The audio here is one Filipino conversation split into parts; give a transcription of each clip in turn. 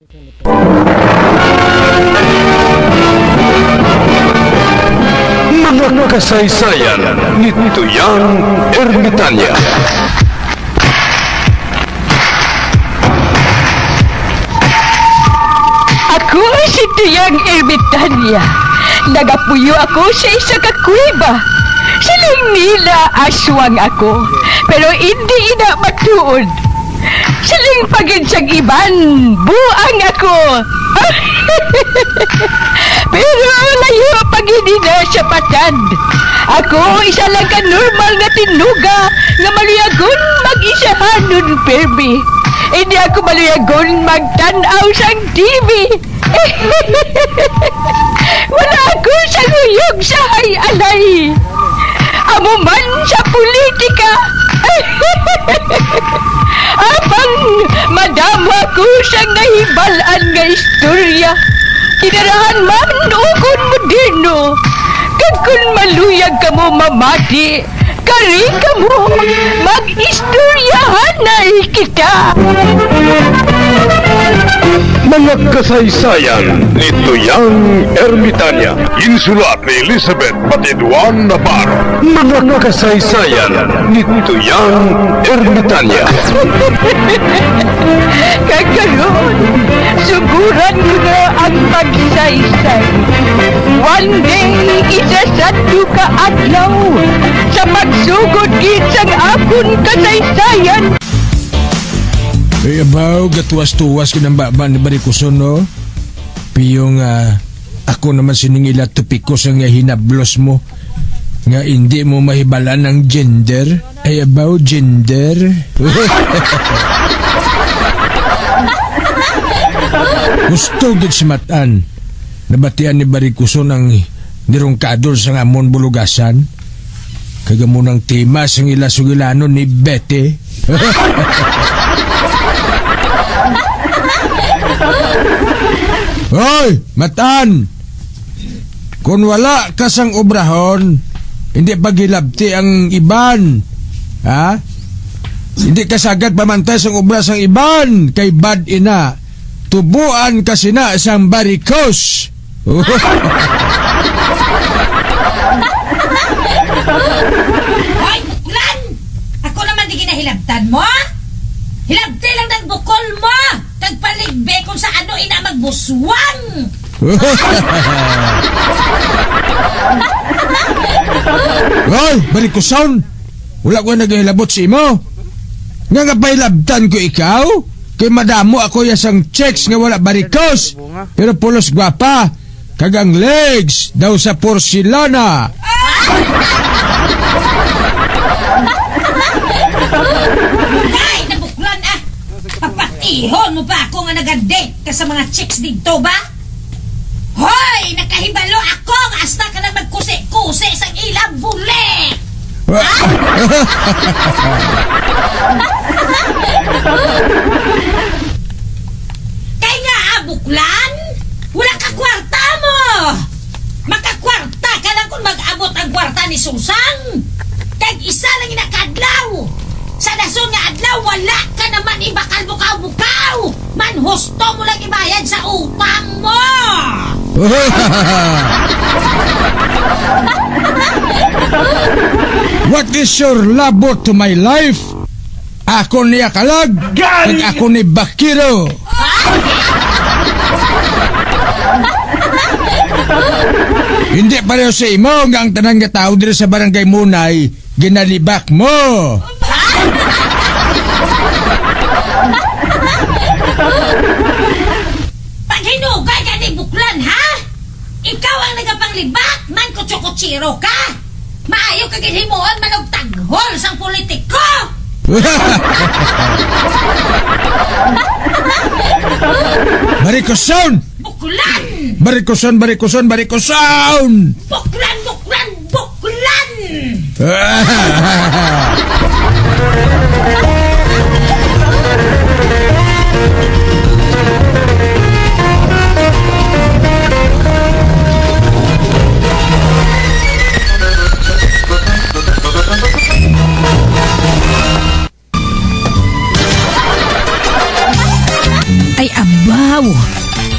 Mga kasaysayan ni Tuyang Ermitanya. Ako si Tuyang Ermitanya. Nagapuyo ako sa isa ka kuweba. Siling nila aswang ako, pero hindi ina matuod. Siling pagid siyang iban, buang ako. Pero layo pagid na siya patad. Ako isa lang ka normal nga tinuga nga maluyagon mag-isahanon permi. Hindi ako maluyagon magtanaw sang TV. Wala ako sa luyog sa hay-alay. Amo man sa politika. Apang madama ko siyang nahibalaan nga istorya. Kinarahan man ukon moderno. Kag kun maluyag ka mo mamati, kari ka mo mag-istoryahan na kita. Mga kasaysayan ni Tuyang Ermitanya. Insulat ni Elizabeth Patiduan Navarro. Mga kasaysayan ni Tuyang Ermitanya. Kagaroon, suguran mo na ang pagsaysay. One day, isasado ka adlaw sa magsugod kisang akon kasaysayan. Ay, abaw, gatuwas-tuwas kinambaba ni Barikuson, no? Piyong, ako naman siningila tupikos ang hinablos mo. Nga hindi mo mahibalan ng gender. Ay, abaw, gender. Gusto gid si Matan. Nabatian ni Barikuson ang nirungkadol sa ngamon bulugasan. Kagamunang timas ang ilasugilano ni Betty. Hoy, Matan! Kung wala ka sang obrahon, hindi pagilabti ang iban. Ha? Hindi ka sagad pamantay sang obra sang iban kay bad ina. Tubuan kasi na sang barikos. Hoy, Buklan! Ako naman di ginahilabtan mo? Hilabti lang ng bukol mo! Kagpaligbe kung sa ano ina magbuswang! Hoy, Barikuson! Wala ko naghihilabot si mo. Nga nga pahilabtan ko ikaw? Kay madamo ako yasang checks nga wala barikos. Pero pulos gwapa. Kagang legs daw sa porcelana. Ay, nabuklan ah! Papatihon mo ba ako nga nag-date ka sa mga chicks dito ba? Hoy! Nakahibalo ako nga hasta ka lang magkusi-kusi sa ilang bule! Kaya nga buklan, wala ka kwarta mo! Makakwarta ka lang kung mag-abot ang kwarta ni Susang! Kag isa lang inakadlaw! Sa dason nga adlaw, wala ka naman ibakal bukaw-bukaw! Manhusto mo lang ibayad sa utang mo! What is your labor to my life? Ako ni Akalag at ako ni Bakiro. Hindi pareho sa imo nga ang tanang nga tao dito sa barangay Munay ginalibak mo. Pag hinugay ka ni Buklan, ha? Ikaw ang nagapanglibak, man kutsyo-kutsiro ka! Maayo ka ginhimuan manog taghol sang politiko! Barikuson! Buklan! Barikuson, Barikuson, Barikuson! Buklan, Buklan, Buklan! Ay abaw,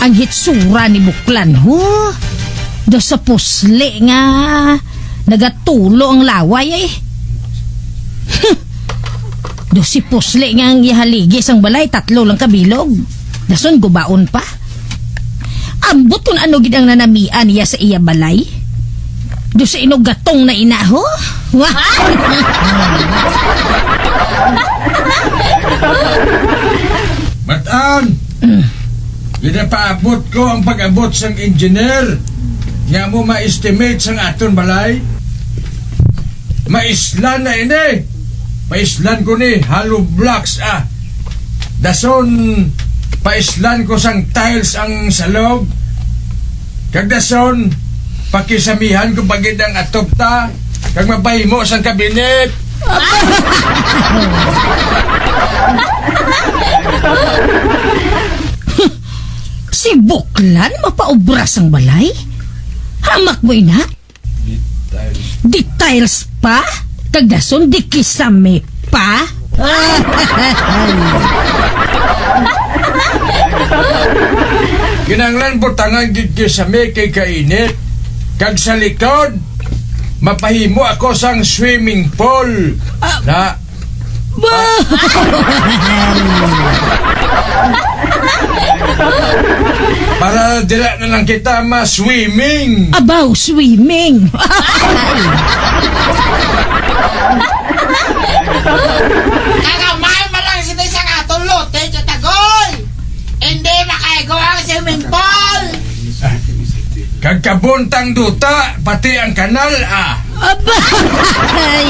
ang hitsura ni Buklan ho. Do sa pusli nga nagatulo ang laway eh. Do si pusli nga ang ihaligi sang balay, 3 lang kabilog. Dason gubaon pa. Ambot kung ano gid ang nanamian niya sa iya balay. Do sa inog gatong na inaho. Matan! Ginapaabot ko ang pag-abot sang engineer nga mo ma-estimate sang aton balay. Maislan na ini. Paislan ko ni hollow blocks Dason paislan ko sang tiles ang salog. Kag dason pakisamihan ko bagid ang atop ta. Kag mapahimo sang kabinet. Si Buklan mapaubras ang balay? Hamak mo ina? Details pa? Kagdason di kisame pa? Kinanglan butangan gid kisame kay kainit. Kag sa likod mapahimo ako sang swimming pool. Para dila na lang kita ma-swimming. Abaw, swimming. Kagamay mo lang sila isang atong lote, Chatagoy. Hindi makaigawa ang swimming pool. Kagkabuntang duta, pati ang kanal Abay.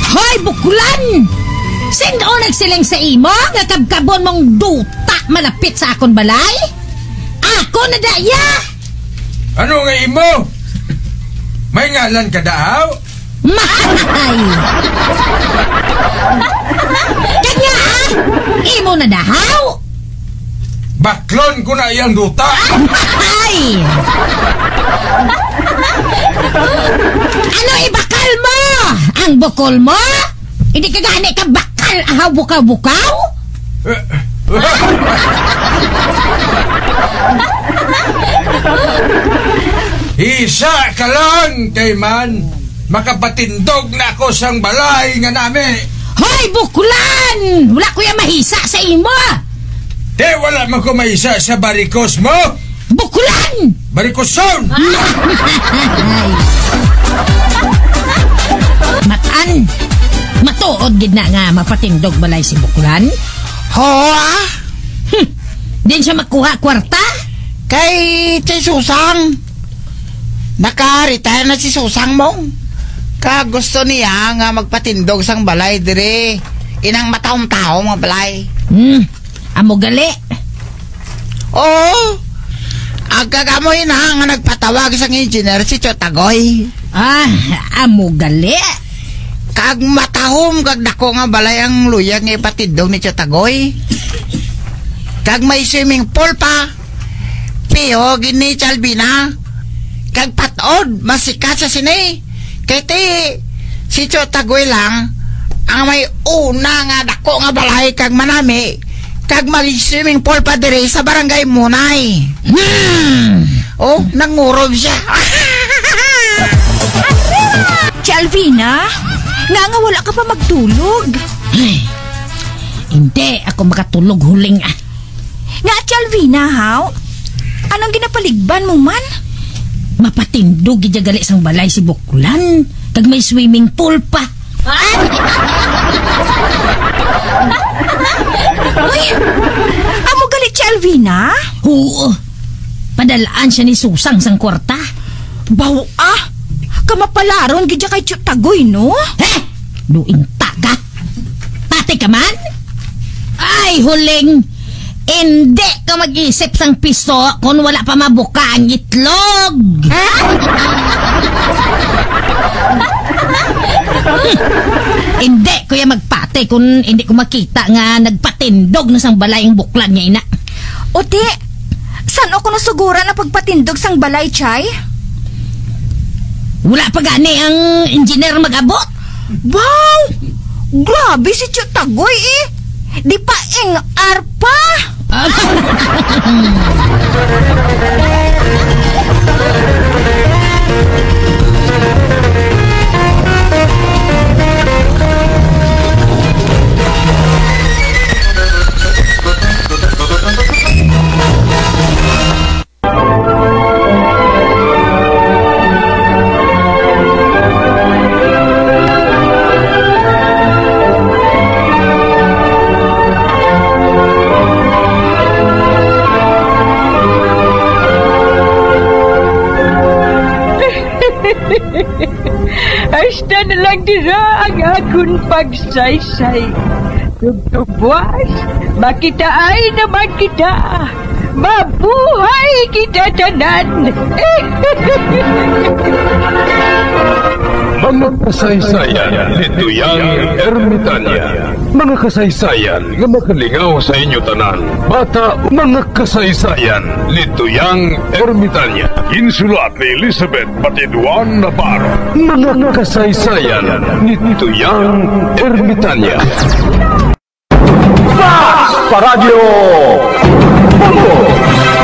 Hoy, Buklan! Sino nagsiling sa imo nga kabkabon mong duta malapit sa akon balay? Ako na daya! Ano nga imo? May ngalan ka daw? Mahay! Kanya imo na dahaw? Baklon ko na iyang duta. Mahay! Ano ibakal mo? Ang bukol mo? Hindi ka gani ka bakal ahaw bukaw-bukaw? Isa ka lang, kay man. Makapatindog na ako sang balay nga nami. Hoy, Buklan! Wala ko yung mahisa sa imo. Te, wala man ko maisa sa barikos mo. Buklan! Barikoson! Matan, matuod gid na nga mapatindog balay si Buklan. Hoa? Din siya makuha kwarta? Kay si Susang. Naka-retire na si Susang mo. Gusto niya nga magpatindog sang balay dire. Inang mataong-tao mga balay. Amo gali. Oo. Agkagamoy na nga nagpatawag sang engineer si Chotagoy. Amo gali. Kag matahom kag dako nga balay ang luyag nga ipatindog ni Chotagoy. Kag may swimming pool pa. Piyo gini Chalbina. Kag patod masikat sa sini. Kaya si Chotagoy lang ang may una nga dako nga balay kag manami. Kag may swimming pool pa dire sa barangay Munay. Oh, nangurob siya. Chalvina, nga wala ka pa magtulog. Hindi ako makatulog huling Nga Chalvina, haw? Anong ginapaligban mo man? Mapatindog gid gali sang balay si Buklan. Kag may swimming pool pa. Uy, amo galit si Alvina? Oo. Padalaan siya ni Susang sang kwarta. Baw kamapalaron gid kay Chotagoy, no? Duinta ka. Pati ka man? Ay, huling. Hindi ka mag-isip sang piso kung wala pa mabuka ang itlog. Hindi kuya magpatay kung hindi ko makita nga nagpatindog na sang balay ang buklan niya ina. O di, saan ako nasugura na pagpatindog sang balay, Chay? Wala pa gani ang engineer mag-abot. Wow! Grabe si Tio Tagoy eh! Di pa ing arpa! Hasta na lang dira ang akong pagsaysay. Tugtugwas, makitaan naman kita. Mabuhay kita tanan. Mga kasaysayan ni Tuyang Ermitanya. Mga kasaysayan nga makalingaw sa inyo tanan. Bata, mga kasaysayan ni Tuyang Ermitanya. Insulat ni Elizabeth Batiduan Navarro. Mga kasaysayan ni Tuyang Ermitanya. Paradyo! Punto!